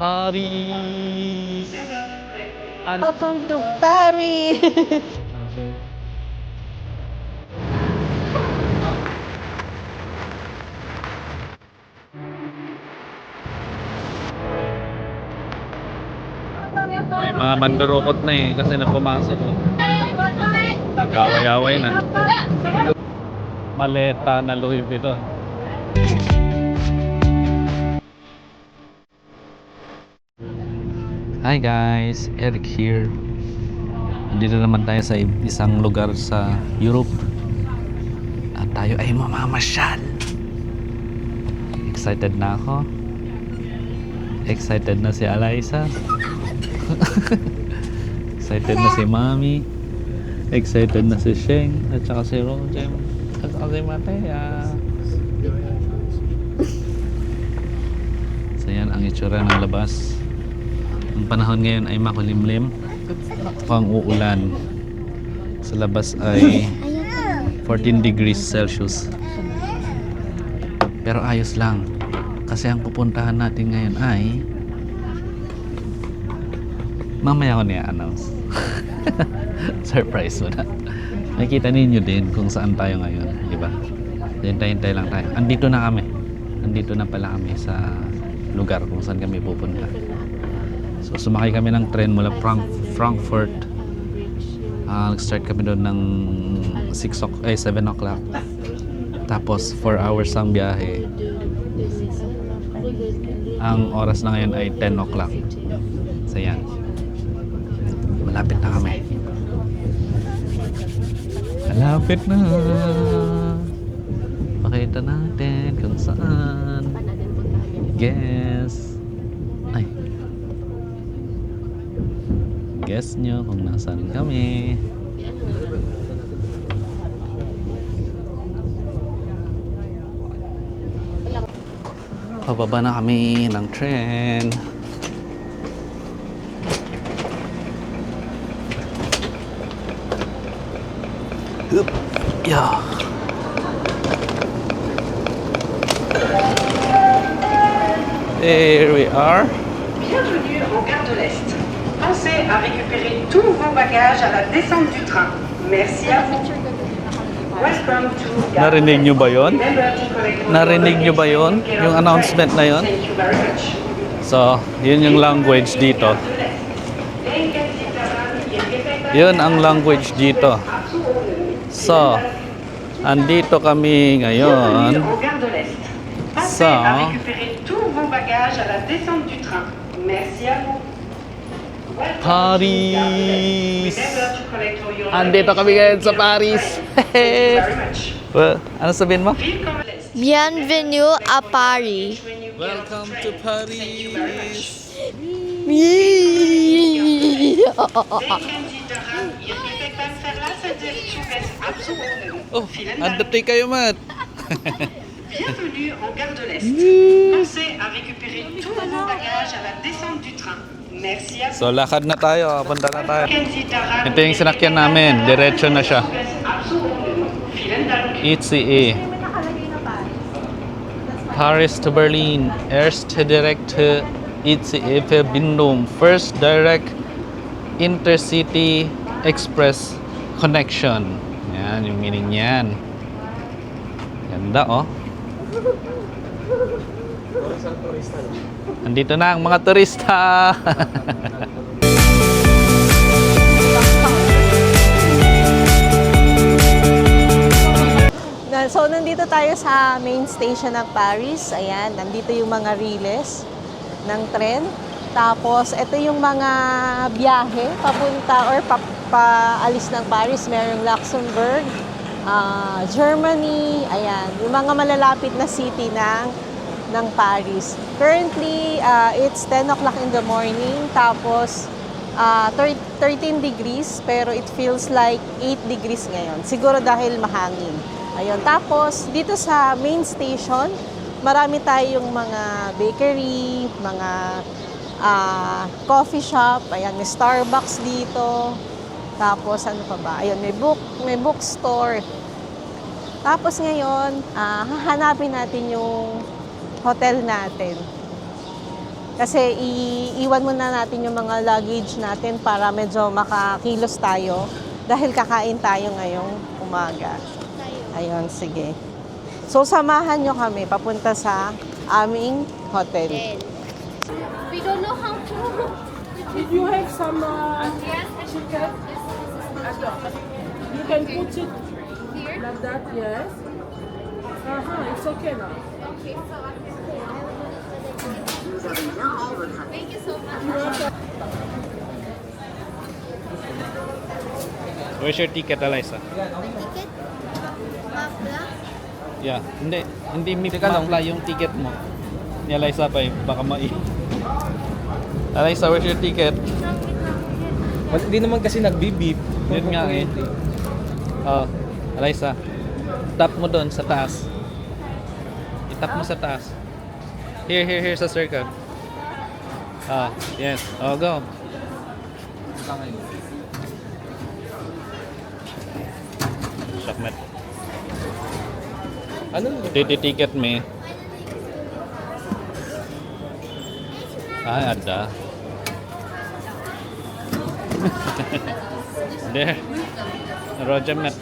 Paris! Welcome to Paris! May mga mandurukot na eh kasi na pumasok. Nagkaway-away na. Maleta na Louis Vuitton. Hi guys, Eric here. Dito naman tayo sa isang lugar sa Europe. At tayo ay mamamasyal. Excited na ako. Excited na si Alaysa. Excited na si Mami. Excited na si Sheng. At saka si Rojem. At saka si Matea. So yan ang itsura ng labas. Ang panahon ngayon ay makulimlim. Mukhang uulan. Sa labas ay 14 degrees Celsius. Pero ayos lang. Kasi ang pupuntahan natin ngayon ay mamaya ko niya-announce. Surprise mo na. Nakikita ninyo din kung saan tayo ngayon, di ba? Hintay-hintay lang tayo. Andito na kami. Andito na pala kami sa lugar kung saan kami pupunta. So sumakay kami ng tren mula Frankfurt. Nag-start kami doon ng 7 o'clock. Tapos 4 hours ang biyahe. Ang oras na ngayon ay 10 o'clock. So yan. Malapit na kami. Malapit na. Pakita natin kung saan. Guess. Ay. Guess nyo kung nasaan kami. Pababa na kami ng tren. Yeah. There we are. Bienvenue en Gare de l'Est. Pensez à récupérer tous vos bagages à la descente du train. Merci à vous. Welcome to Gare de Narinig nyo ba yun? Remember to collect your Narinig nyo ba yun? luggage Yung announcement na yun? Thank you very much. So, yun yung language dito. Yun ang language dito. So, andito kami ngayon Bienvenue en Gare de l'Est. Pensez Ça. à récupérer tous vos bagages à la descente du train. Merci à vous. Welcome to Paris. Gare de l'Est. Remember to collect your Andito kami ngayon sa Paris. Thank you very much. Well, ano sabihin mo? Welcome to l'Est. Bienvenue à Paris. Welcome to Paris. Denken Sie daran, Ihr Gepäck beim Verlassen des Zuges abzuholen. Oh, Vielen Dank. andati kayo, Mat. Bienvenue en Gare de l'Est. Pensez à récupérer tous vos bagages à la descente du train. Merci à vous. So, lakad na tayo. Punta na tayo. Denken Sie daran, Ito yung sinakyan namin. Diretso na siya. Zuges abzuholen. Vielen Dank. ECE. Paris to Berlin. Erste direkte ECE-Verbindung. First direct intercity express connection. Yan, yung meaning yan. Ganda, oh. Andito na ang mga turista. So, nandito tayo sa main station ng Paris. Ayan, nandito yung mga riles ng tren. Tapos, ito yung mga biyahe papunta or paalis ng Paris. Merong Luxembourg, Germany, ayan, yung mga malalapit na city ng Paris. Currently, it's 10 o'clock in the morning. Tapos, 13 degrees, pero it feels like 8 degrees ngayon. Siguro dahil mahangin. Ayun. Tapos, dito sa main station, marami tayong mga bakery, mga coffee shop. Ayan, may Starbucks dito. Tapos, ano pa ba? Ayun, may bookstore. Tapos ngayon, hahanapin natin yung hotel natin. Kasi iiwan muna natin yung mga luggage natin para medyo makakilos tayo dahil kakain tayo ngayong umaga. Ayun, sige. So, samahan nyo kami papunta sa aming hotel. We don't know how to. If you have some chicken, you can put it Here? like that, yes. It's okay now. Okay. Thank you so much. Where's your ticket, Eliza? Ticket? Mapla? Yeah, hindi mapla yung ticket mo. Ni Eliza pa eh, baka Eliza, where's your ticket? Hindi naman kasi nagbibip. Yun nga eh. Oh, Eliza, tap mo doon sa taas. I-tap mo sa taas. Here sa circle. Ah, yes. Oh, go. Shakmet. Ano? Ticket me. Ah, ada. There. Roger Met.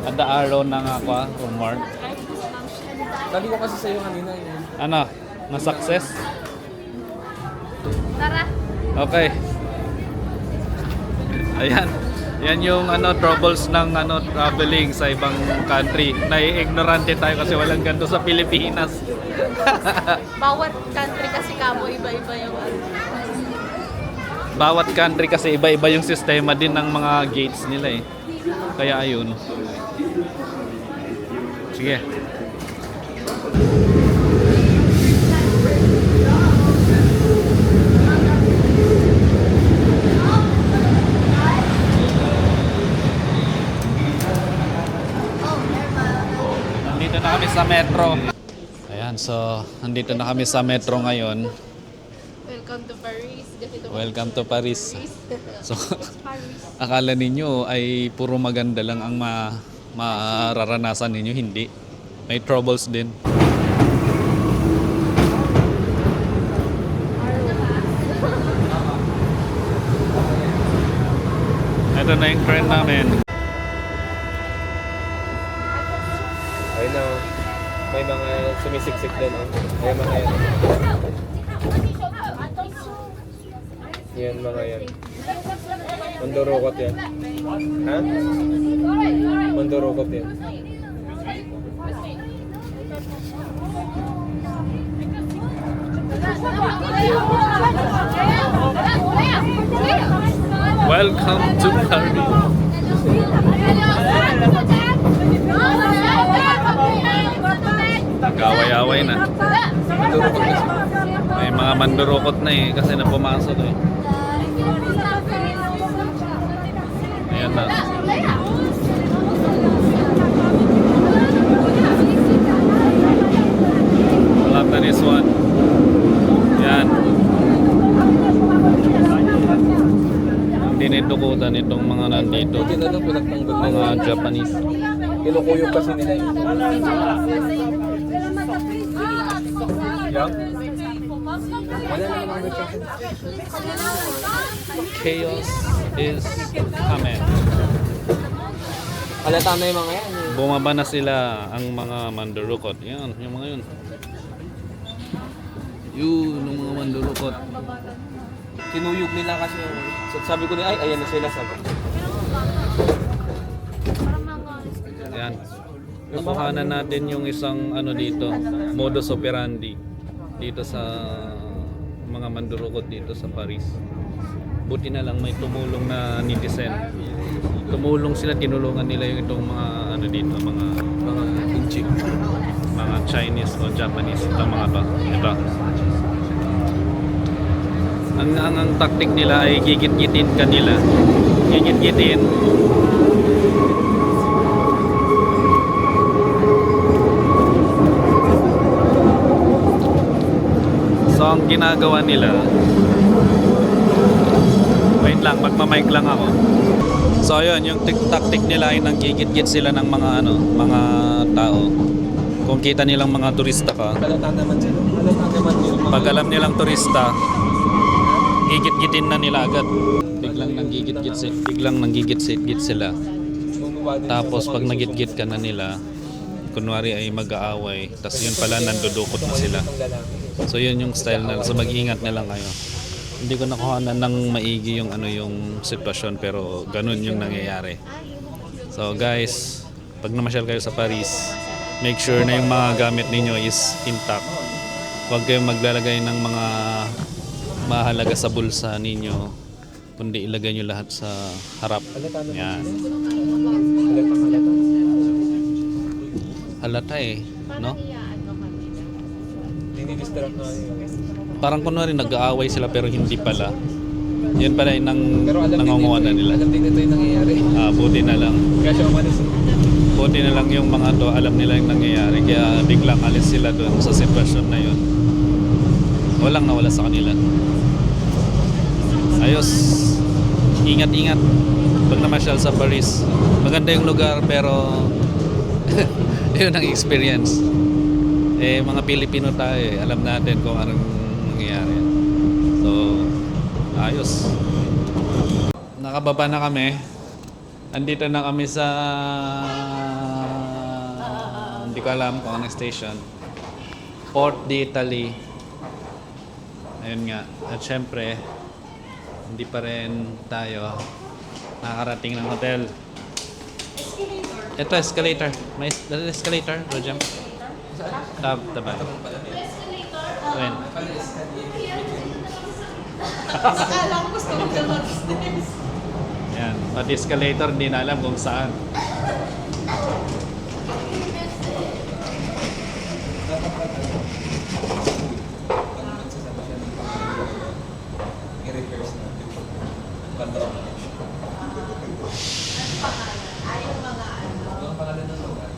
Ada araw na nga ako, Mark. Sabi ko kasi sa'yo kanina yun. Ano? Na-success? Tara. Okay. Ayan. Yan yung troubles ng traveling sa ibang country. Nai-ignorante tayo kasi walang ganito sa Pilipinas. Bawat country kasi kamo iba-iba yung Bawat country kasi iba-iba yung sistema din ng mga gates nila eh. Kaya ayun. Sige. Nandito na kami sa metro. Ayan, so nandito na kami sa metro ngayon. Welcome to Paris. Welcome to Paris. So, akala ninyo ay puro maganda lang ang mararanasan ninyo. Hindi. May troubles din. Ito na yung train namin. Ayun na. May mga sumisiksik din. Ayun mga yan. Yan mga yan. Mandurukot yan. Ha? Mandurukot yan. Welcome to Paris. Nag-away-away na. May mga mandurukot na eh kasi na pumasok eh. Ayan na. Love na this one. Yan. Dinidukutan itong mga nandito. Buti na lang pinagtanggol na Mga Japanese. Kinukuyog kasi nila yun. Yan? Wala na naman sa akin. Chaos is coming. Halata na yung mga yan. Bumaba na sila ang mga mandurukot. Yan, yung mga yun. Yun, yung mga mandurukot. Kinuyog nila kasi. Sabi ko nila, ay, ayan na sila. Sabi. Yan. Nakuhanan natin yung isang dito, modus operandi dito sa mga mandurukot dito sa Paris. Buti na lang may tumulong na netizen. Tumulong sila, tinulungan nila yung itong mga dito, mga Inchik. mga Chinese o Japanese ito mga to. Ito. Ang taktik nila ay gigit-gitin kanila. Gigit-gitin. So ang ginagawa nila, wait lang, magmamic lang ako. So ayun, yung tactic nila ay nanggigit-git sila ng mga mga tao. kung kita nilang mga turista ka, Halata naman sila. Halata naman yung mga... pag alam nilang turista, gigit-gitin na nila agad. Biglang nanggigit-git sila. Bumaba din Tapos sa pag mga nagit-git ka na nila, kunwari ay mag-aaway, tapos yun pala nandudukot na sila. itong lalaki. So yun yung style nila. So mag-ingat na lang kayo. Hindi ko nakuhanan ng maigi yung yung sitwasyon, pero ganun yung nangyayari. So guys, pag namasyal kayo sa Paris, make sure na yung mga gamit ninyo is intact. Huwag kayong maglalagay ng mga mahalaga sa bulsa ninyo, kundi ilagay nyo lahat sa harap. Halata naman Yan. Halata. Halata no? Dinidistract na yun. Parang kunwari nag-aaway sila pero hindi pala. Yun pala yung Pero alam din nangunguha na nila. Alam din ito yung nangyayari. Buti na lang. Kaya siya umalis. Buti na lang yung mga to, alam nila yung nangyayari. Kaya biglang alis sila doon sa sitwasyon na yun. Walang nawala sa kanila. Ayos. Ingat-ingat. Pag namasyal sa Paris. Maganda yung lugar pero yun ang experience. Mga Pilipino tayo alam natin kung anong nangyayari. So, ayos. Nakababa na kami. Andito na kami sa hindi ko alam kung anong station. Port d'Italy. Ayun nga. At syempre, hindi pa rin tayo nakakarating ng hotel. Ito, escalator. May escalator, Rojam. Tabay. Ayun. Akala ko gusto mo mag-stairs. Yan. Pati escalator, hindi na alam kung saan. I-reverse natin. Ang pangalan ng lugar?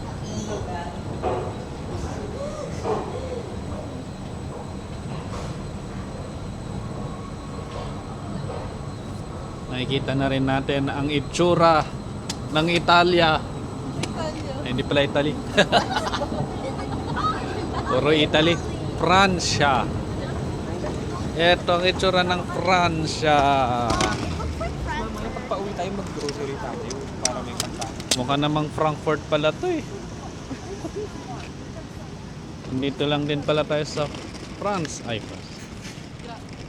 Nakikita na rin natin ang itsura ng Italia. Ay, hindi pala Italy. Puro Italy. Pransya. Ito ang itsura ng Pransya. Mamaya pagpa-uwi tayo mag-grocery tayo para may pagkain. Mukha namang Frankfurt pala to eh. Dito lang din pala tayo sa France. Ay, France.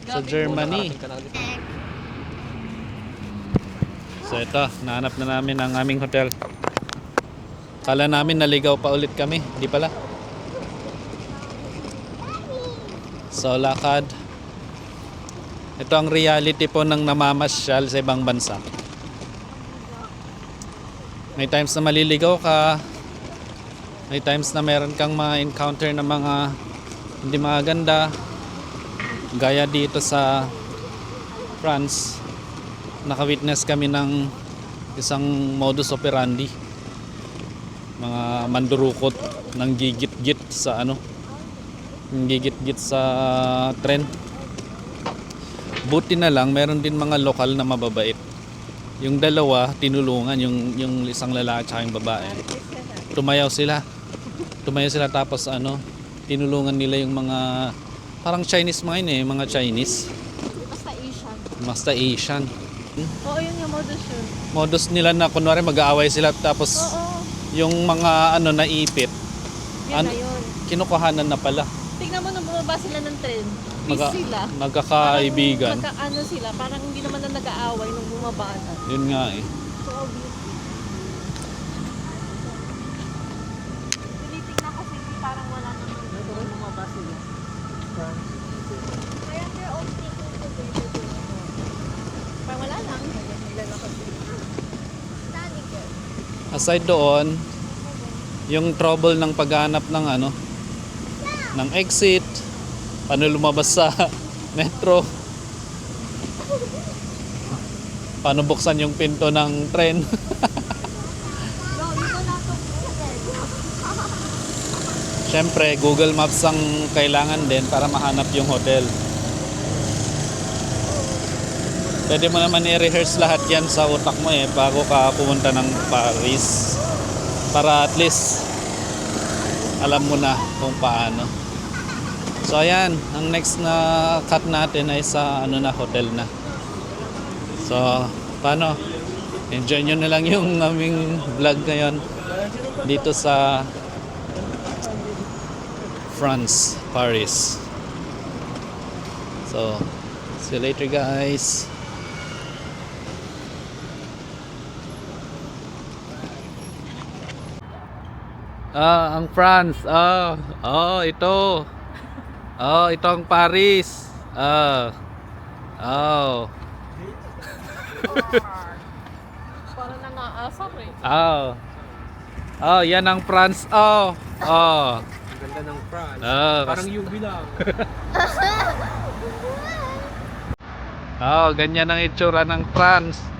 Sa Germany. Nakarating ka na ulit. So ito, nahanap na namin ang aming hotel. Kala namin naligaw pa ulit kami. Di pala. So lakad. Ito ang reality po ng namamasyal sa ibang bansa. May times na maliligaw ka. May times na meron kang ma-encounter na mga hindi maganda. Gaya dito sa France. Naka-witness kami ng isang modus operandi. Mga mandurukot ng gigit-git sa gigit-git sa tren. Buti na lang meron din mga lokal na mababait. Yung dalawa tinulungan, yung isang lalaki at yung babae. Tumayaw sila tapos tinulungan nila yung mga parang Chinese mga mga Chinese. Basta Asian. Oo, yun yung modus yun. Modus nila na kunwari mag-aaway sila tapos Oo, yung mga naipit yun na yun. kinukuhanan na pala. Tignan mo nung bumaba sila ng tren. Peace sila. Magkakaibigan. Parang sila, parang hindi naman na nag-aaway nung bumaba na. Yun nga eh. So obvious. Tinitignan ko sila, parang wala naman nung bumaba sila. Kaya they're all taking together. Parang wala lang. Standing there. Aside doon, yung trouble ng paghanap ng ng exit, paano lumabas sa metro, paano buksan yung pinto ng tren. No, you don't have to put it. Siyempre, Google Maps ang kailangan din para mahanap yung hotel. Pwede mo naman i-rehearse lahat yan sa utak mo bago ka pumunta ng Paris. Para at least alam mo na kung paano. So ayan, ang next na cut natin ay sa ano na, hotel na. So paano? Enjoy nyo na lang yung aming vlog ngayon dito sa France, Paris. So see you later guys. Ang France. Ito. Ito ang Paris. Parang nangaasar eh. Yan ang France. Ang ganda ng France. Parang UV lang. Ganyan ang itsura ng France.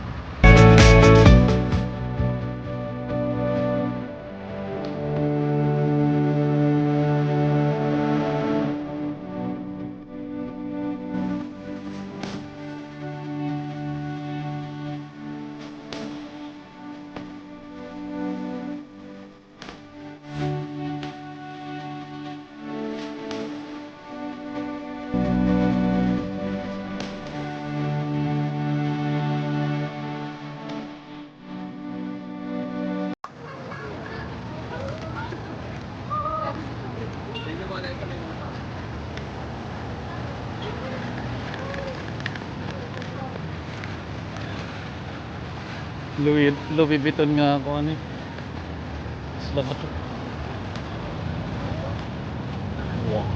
Louis Vuitton nga ako ano eh. Isla ba to? Wow.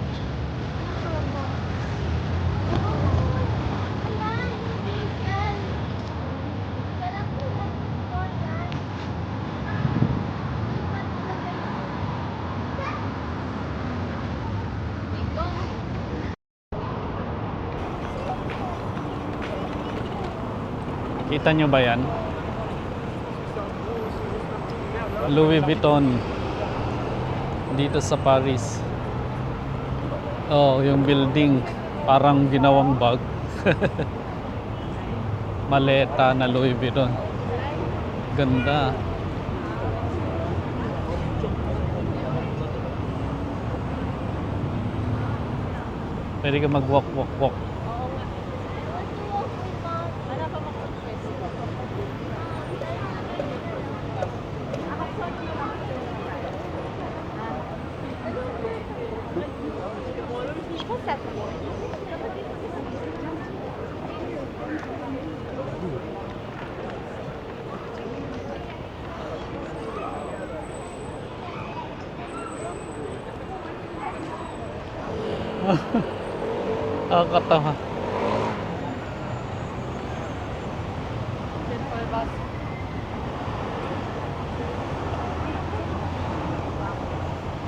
Kita nyo ba yan? Louis Vuitton dito sa Paris. Yung building parang ginawang bag. Maleta na Louis Vuitton. Ganda. Pwede ka mag-walk. Katawa.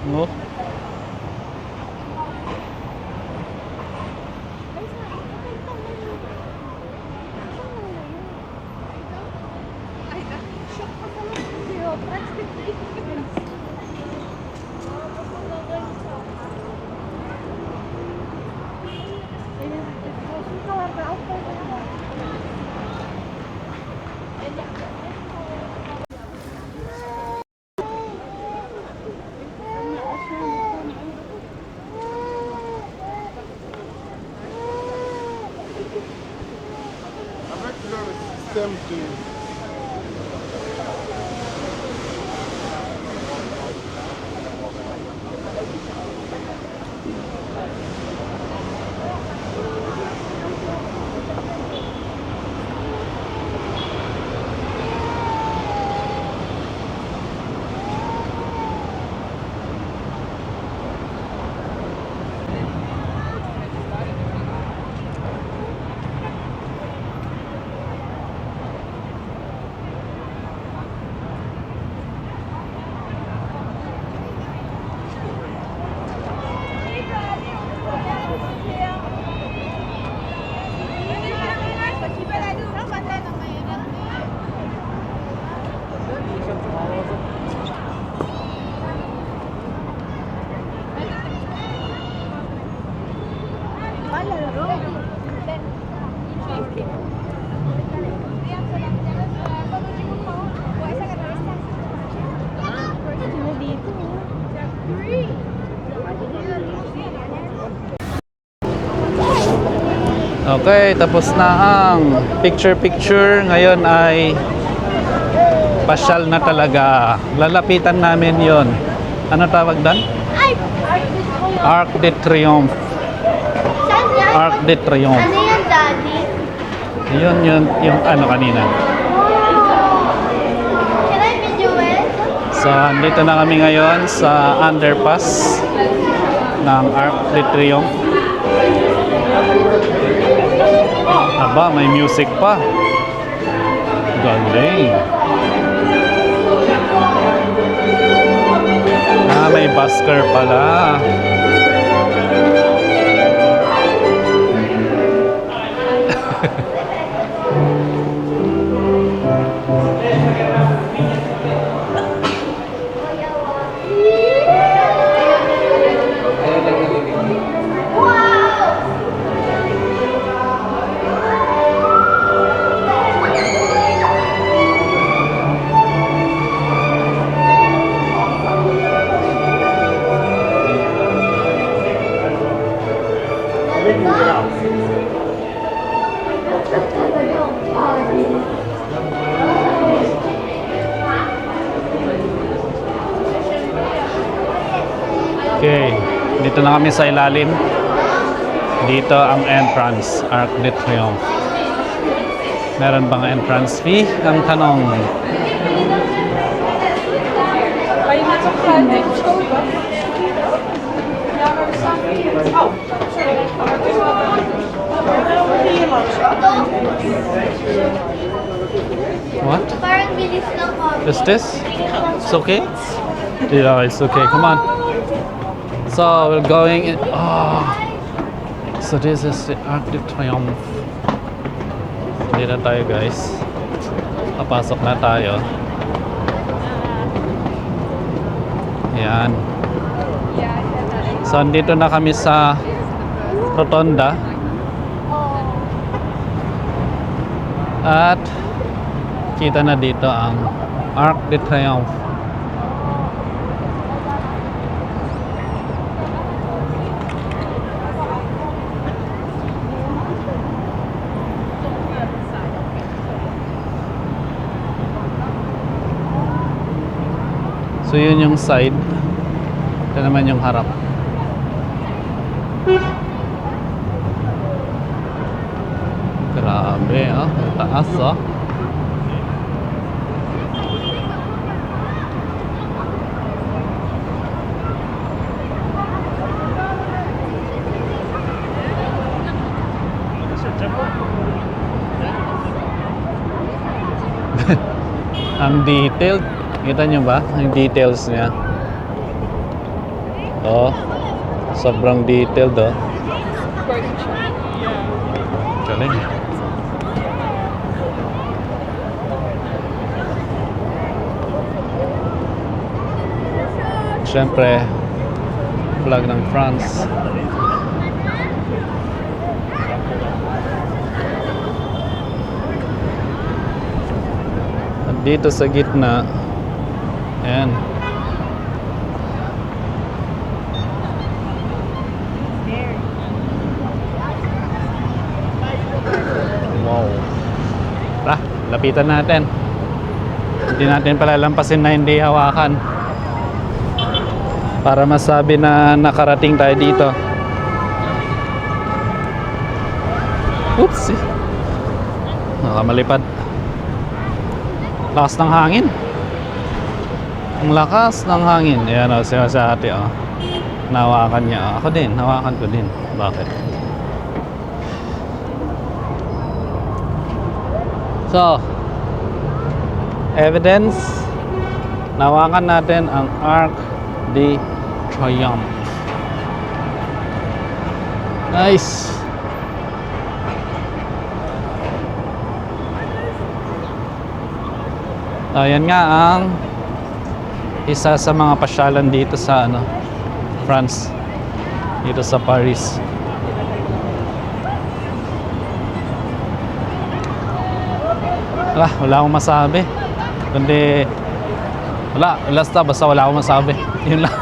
No? Free. Okay, tapos na ang picture-picture. Ngayon ay pasyal na talaga. Lalapitan namin yon. Ano tawag doon? Arc de Triomphe. Arc de Triomphe. Ano yan, Daddy? Yun, yung ano kanina. Can I video it? So, andito na kami ngayon sa underpass ng Arc de Triomphe. Aba, may music pa. Galing. Ah, may busker pala. Okay, dito na kami sa ilalim. Dito ang entrance, Arc de Triomphe. Meron bang entrance fee? Ang tanong. Maar je gaat toch netjes kopen? Ja, maar we staan hier. Oh, sorry. Maar het is wel hier langs. What? Parang bilis ng coffee. Is this? It's okay? Yeah, it's okay. Come on. So we're going in. Oh. So this is the Arc de Triomphe. Dito tayo, guys. Papasok na tayo. Yan. So andito na kami sa Rotonda. At kita na dito ang Arc de Triomphe. So yun yung side. Ito naman yung harap. Grabe, oh. Ang taas, oh. Ang detailed. Kita nyo ba? Ang details niya. Oh. Sobrang detailed, oh. Galing. Siyempre, flag ng France. At dito sa gitna, ayan. Wow. Tara, lapitan natin. Hindi natin palalampasin na hindi hawakan. Para masabi na nakarating tayo dito. Oops. Nakamalipad. Lakas ng hangin. Ang lakas ng hangin. Ayan o, siya sa ate o. Nahawakan niya. Ako din, nahawakan ko din. Bakit? So, evidence. Nahawakan natin ang Arc de Triomphe. Nice. Ayan nga ang isa sa mga pasyalan dito sa France, dito sa Paris. Wala akong masabi kundi basta wala akong masabi. Yun lang.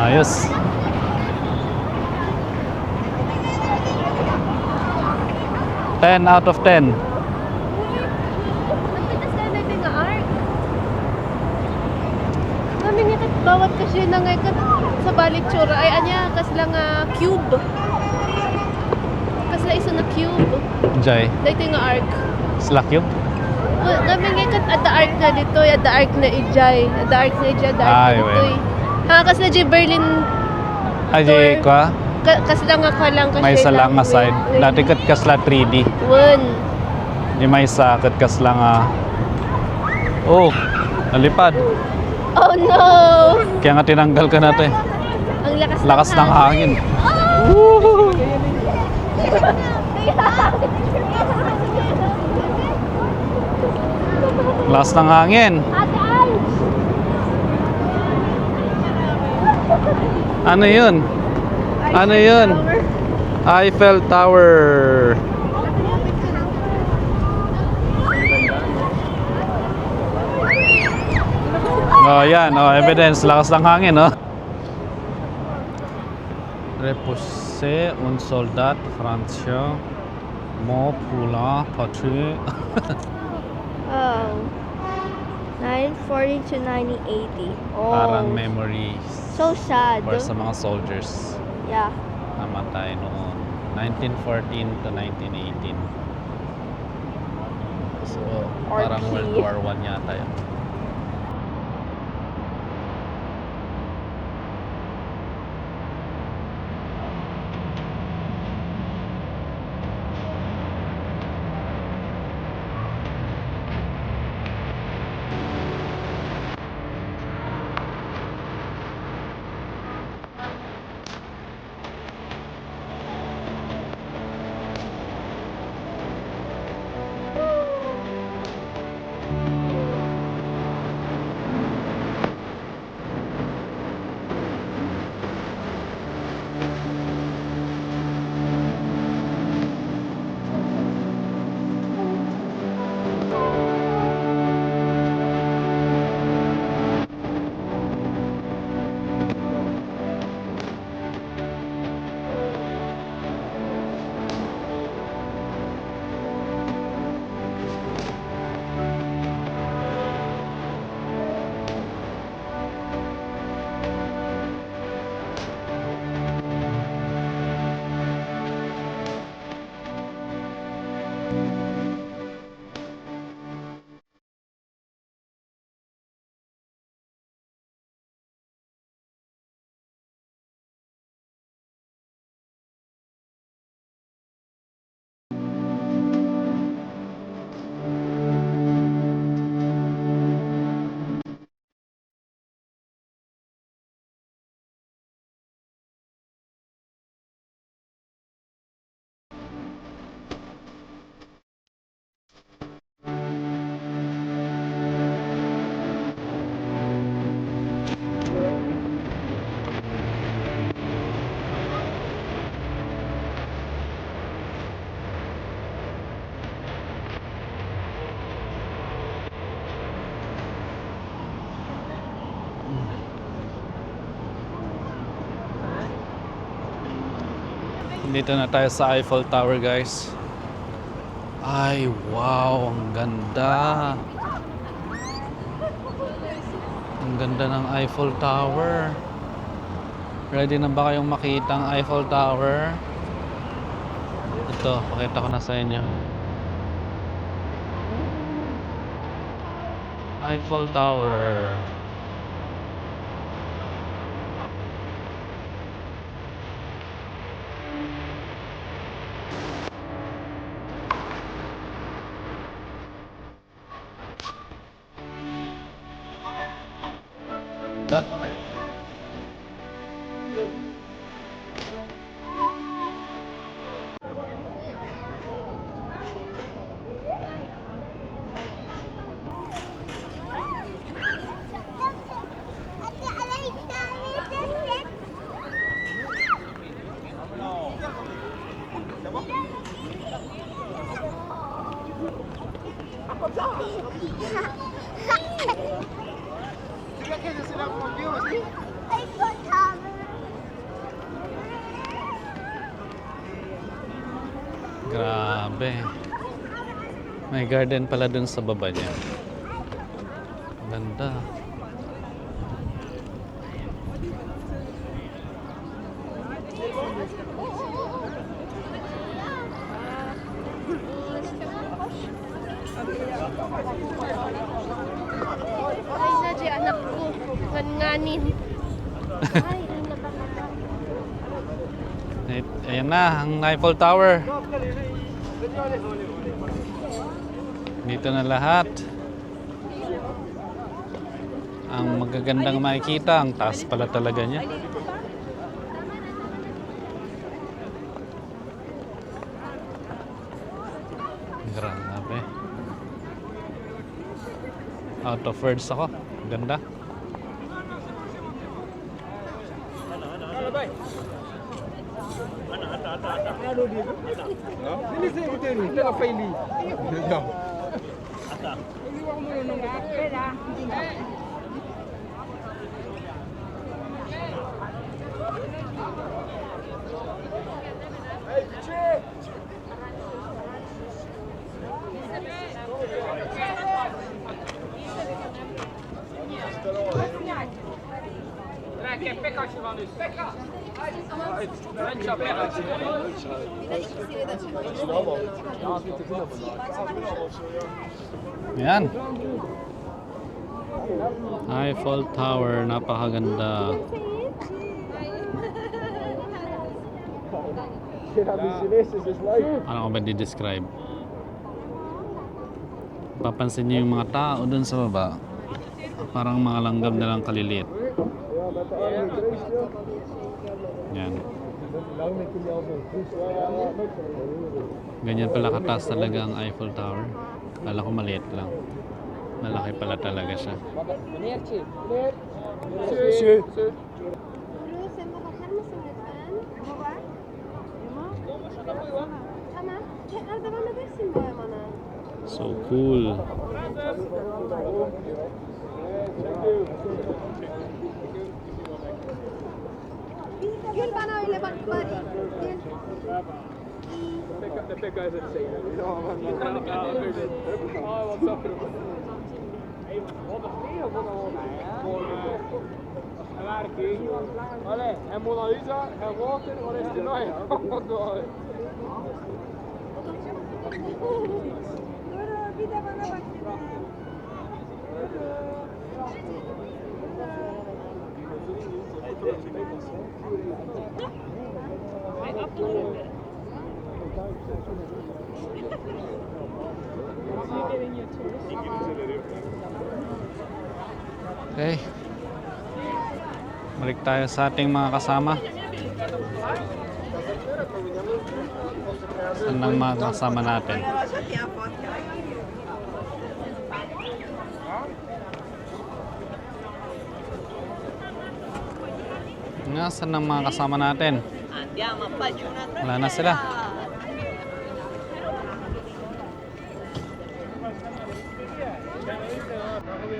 Ayos. Ten out of 10. Ang pitas na natin nga arc. Kami nga kat bawat kasi na nga kat sa balik tsura ay anya kas lang cube. Kas la isa na cube. Jay, Dito nga arc. slack yun? Kami nga kat at the arc na dito, at the arc na ijay. At the arc na ijay, at the arc Ay, na dito. well. Ha, kas na J Berlin Ay, Jay, ka? kas lang ako lang kasi May isa lang nga side. Dati kat kasla 3D. One. Di may isa kat kasla nga. Oh, nalipad. Oh no! Kaya nga tinanggal ka natin. Ang Lakas ng hangin. Lakas ng hangin. Ate Ange! Ano yun? Ano yun? Eiffel Tower. Oh, yan. Oh, evidence. Lakas ng hangin, oh. Repoussé un soldat français mort pour la patrie. Oh. 940 to 1980. Oh. Parang memories So sad. for sa mga soldiers. Yeah. Namatay noon 1914 to 1918. So, parang RP. World War I yata yun. Dito na tayo sa Eiffel Tower, guys. Ay, wow, ang ganda. Ang ganda ng Eiffel Tower. Ready na ba kayong makita ang Eiffel Tower? Ito, pakita ko na sa inyo. Eiffel Tower. Sila kaya sila confused. Grabe. May garden pala dun sa baba niya. Ganda. Ay, na di anak ko. Nganganin. Ay, ang nakakata. Ayan na, ang Eiffel Tower. Dito na lahat. Ang magagandang makikita, ang taas pala talaga niya. Grabe. Out of words ako. Ganda. Yan. Eiffel Tower, napakaganda. Ano ko ba di-describe? Papansin niyo yung mga tao dun sa baba. Parang mga langgam na lang kaliliit. Yan. Ganyan pala kataas talaga ang Eiffel Tower. Kala ko maliit lang. Malaki pala talaga siya. Sen bakar mısın lütfen? Baba. Tamam. Devam edersin böyle bana. So cool. Gül bana öyle bak bari. Gel. The big guys at sea. Oh, what's up? Vale, en Mona Lisa, en Walker, wat is er nou? Bir de bana bak. Okay. Balik tayo sa ating mga kasama. Saan ang mga kasama natin? Nga, saan ang mga kasama natin? Wala na sila.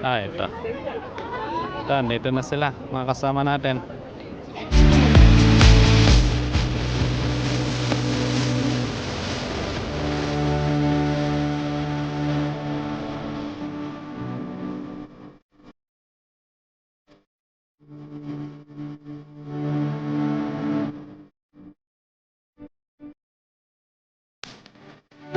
Ah, ito. Ito, dito na sila, mga kasama natin.